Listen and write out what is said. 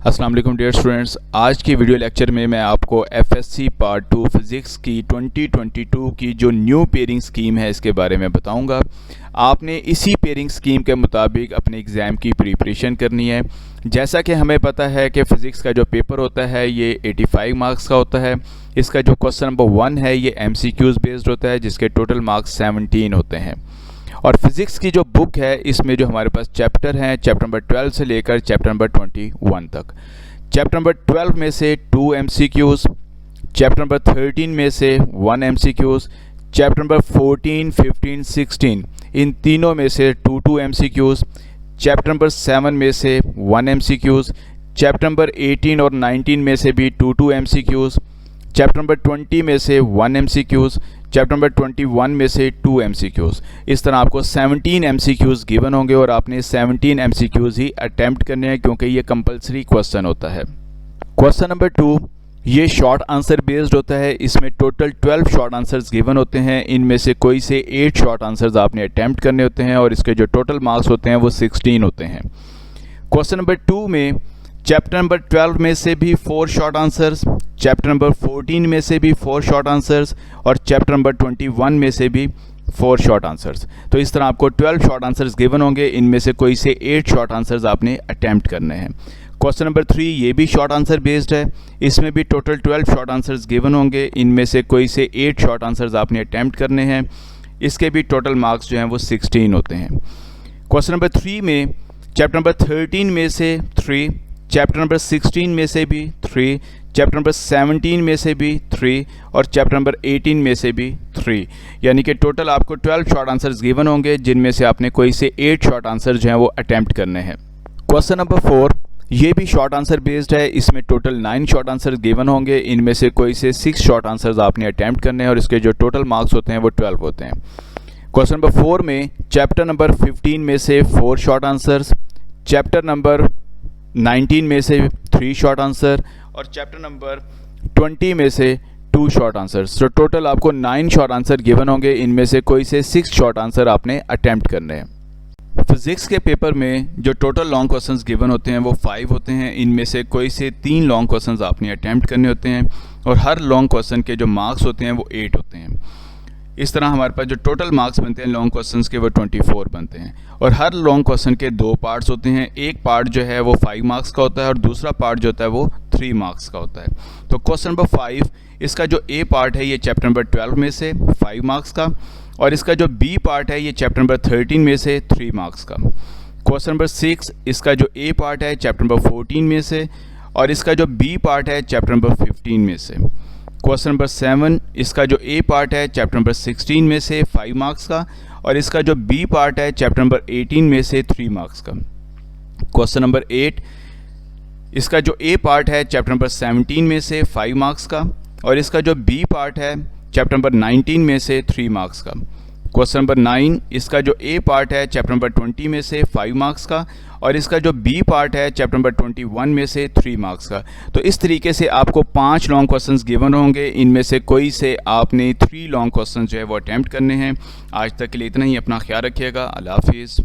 अस्सलाम वालेकुम dear students, आज की वीडियो लेक्चर में मैं आपको एफएससी पार्ट 2 फिज़िक्स की 2022 की जो न्यू पेयरिंग स्कीम है इसके बारे में बताऊंगा। आपने इसी पेयरिंग स्कीम के मुताबिक अपने एग्ज़ाम की प्रिपरेशन करनी है। जैसा कि हमें पता है कि फ़िज़िक्स का जो पेपर होता है ये 85 मार्क्स का होता है। इसका जो क्वेश्चन नंबर 1 है ये MCQs बेस्ड होता है जिसके टोटल मार्क्स 17 होते हैं। और फिज़िक्स की जो बुक है इसमें जो हमारे पास चैप्टर हैं, चैप्टर नंबर 12 से लेकर चैप्टर नंबर 21 तक। चैप्टर नंबर 12 में से 2 MCQs, चैप्टर नंबर 13 में से 1 MCQs, चैप्टर नंबर 14, 15, 16 इन तीनों में से 2 MCQs, चैप्टर नंबर 7 में से 1 MCQs, चैप्टर नंबर 18 और 19 में से भी 2 MCQs, चैप्टर नंबर 20 में से 1 MCQs, चैप्टर नंबर 21 में से 2 MCQs। इस तरह आपको 17 MCQs गिवन होंगे और आपने 17 MCQs ही अटैम्प्ट करने हैं क्योंकि ये कंपलसरी क्वेश्चन होता है। क्वेश्चन नंबर 2 ये शॉर्ट आंसर बेस्ड होता है। इसमें टोटल 12 शॉर्ट आंसर्स गिवन होते हैं। इनमें से कोई से 8 शॉर्ट आंसर्स आपने अटैम्प्ट करने होते हैं और इसके जो टोटल मार्क्स होते हैं वो 16 होते हैं। क्वेश्चन नंबर 2 में चैप्टर नंबर 12 में से भी 4 शॉर्ट आंसर्स, चैप्टर नंबर 14 में से भी 4 शॉर्ट आंसर्स और चैप्टर नंबर 21 में से भी 4 शॉर्ट आंसर्स। तो इस तरह आपको 12 शॉर्ट आंसर्स गिवन होंगे। इनमें से कोई से 8 शॉर्ट आंसर्स आपने अटैम्प्ट करने हैं। क्वेश्चन नंबर 3 ये भी शॉर्ट आंसर बेस्ड है। इसमें भी टोटल 12 शॉर्ट आंसर्स गिवन होंगे। इनमें से कोई से 8 शॉर्ट आंसर्स आपने अटैम्प्ट करने हैं। इसके भी टोटल मार्क्स जो हैं वो 16 होते हैं। क्वेश्चन नंबर 3 में चैप्टर नंबर 13 में से 3, चैप्टर नंबर 16 में से भी 3, चैप्टर नंबर 17 में से भी 3 और चैप्टर नंबर 18 में से भी 3, यानी कि टोटल आपको 12 शॉर्ट आंसर्स गिवन होंगे जिनमें से आपने कोई से 8 शॉर्ट आंसर जो हैं वो अटैम्प्ट करने हैं। क्वेश्चन नंबर 4 ये भी शॉर्ट आंसर बेस्ड है। इसमें टोटल 9 शॉर्ट आंसर गिवन होंगे। इनमें से कोई से 6 शॉर्ट आंसर्स आपने अटैम्प्ट करने हैं और इसके जो टोटल मार्क्स होते हैं वो 12 होते हैं। क्वेश्चन नंबर 4 में चैप्टर नंबर 15 में से 4 शॉर्ट आंसर्स, चैप्टर नंबर 19 में से 3 शॉर्ट आंसर और चैप्टर नंबर 20 में से 2 शॉर्ट आंसर्स। तो टोटल आपको 9 शॉर्ट आंसर गिवन होंगे। इनमें से कोई से 6 शॉर्ट आंसर आपने अटैम्प्ट करने हैं। फिज़िक्स के पेपर में जो टोटल लॉन्ग क्वेश्चंस गिवन होते हैं वो 5 होते हैं। इनमें से कोई से 3 लॉन्ग क्वेश्चंस आपने अटैम्प्ट करने होते हैं और हर लॉन्ग क्वेश्चन के जो मार्क्स होते हैं वो 8 होते हैं। इस तरह हमारे पास जो टोटल मार्क्स बनते हैं लॉन्ग क्वेश्चंस के वो 24 बनते हैं और हर लॉन्ग क्वेश्चन के 2 पार्ट्स होते हैं। एक पार्ट जो है वो 5 मार्क्स का होता है और दूसरा पार्ट जो होता है वो 3 मार्क्स का होता है। तो क्वेश्चन नंबर 5 इसका जो ए पार्ट है ये चैप्टर नंबर 12 में से 5 मार्क्स का और इसका जो बी पार्ट है ये चैप्टर नंबर 13 में से 3 मार्क्स का। क्वेश्चन नंबर 6 इसका जो ए पार्ट है चैप्टर नंबर 14 में से और इसका जो बी पार्ट है चैप्टर नंबर 15 में से। क्वेश्चन नंबर 7 इसका जो ए पार्ट है चैप्टर नंबर 16 में से 5 मार्क्स का और इसका जो बी पार्ट है चैप्टर नंबर 18 में से 3 मार्क्स का। क्वेश्चन नंबर 8 इसका जो ए पार्ट है चैप्टर नंबर 17 में से 5 मार्क्स का और इसका जो बी पार्ट है चैप्टर नंबर 19 में से 3 मार्क्स का। क्वेश्चन नंबर 9 इसका जो ए पार्ट है चैप्टर नंबर 20 में से 5 मार्क्स का और इसका जो बी पार्ट है चैप्टर नंबर 21 में से 3 मार्क्स का। तो इस तरीके से आपको 5 लॉन्ग क्वेश्चंस गिवन होंगे। इनमें से कोई से आपने 3 लॉन्ग क्वेश्चंस जो है वो अटैम्प्ट करने हैं। आज तक के लिए इतना ही। अपना ख्याल रखिएगा। अल्लाह हाफिज़।